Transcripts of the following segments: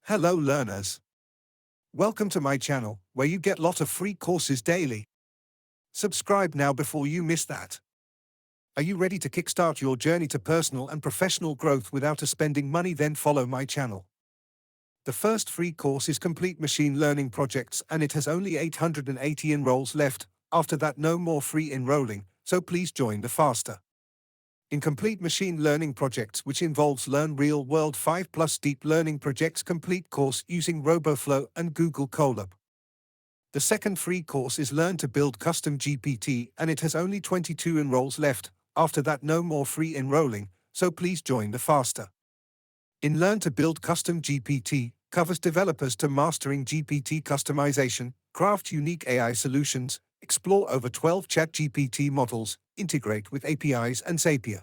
Hello learners. Welcome to my channel, where you get lot of free courses daily. Subscribe now before you miss that. Are you ready to kickstart your journey to personal and professional growth without spending money? Then follow my channel. The first free course is Complete Machine Learning Projects and it has only 880 enrolls left. After that no more free enrolling, so please join the faster. In Complete Machine Learning Projects, which involves Learn Real World 5+ Deep Learning Projects complete course using RoboFlow and Google Colab. The second free course is Learn to Build Custom GPT and it has only 22 enrolls left. After that no more free enrolling, so please join the faster. In Learn to Build Custom GPT, covers developers to mastering GPT customization, craft unique AI solutions, explore over 12 ChatGPT models, integrate with APIs and Zapier.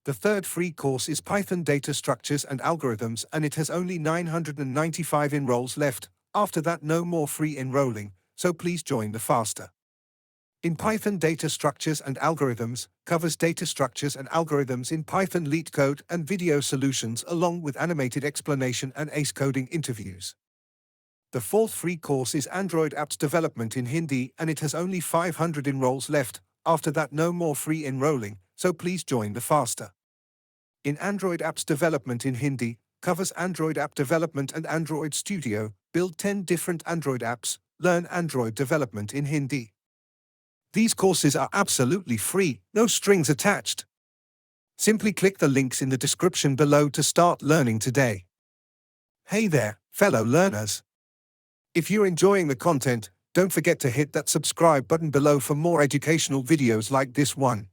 The third free course is Python Data Structures and Algorithms and it has only 995 enrolls left. After that no more free enrolling, so please join the faster. In Python Data Structures and Algorithms, covers data structures and algorithms in Python LeetCode and video solutions along with animated explanation and ace coding interviews. The fourth free course is Android Apps Development in Hindi and it has only 500 enrolls left. After that no more free enrolling, so please join the faster. In Android Apps Development in Hindi, covers Android App Development and Android Studio, build 10 different Android apps, learn Android development in Hindi. These courses are absolutely free, no strings attached. Simply click the links in the description below to start learning today. Hey there, fellow learners. If you're enjoying the content, don't forget to hit that subscribe button below for more educational videos like this one.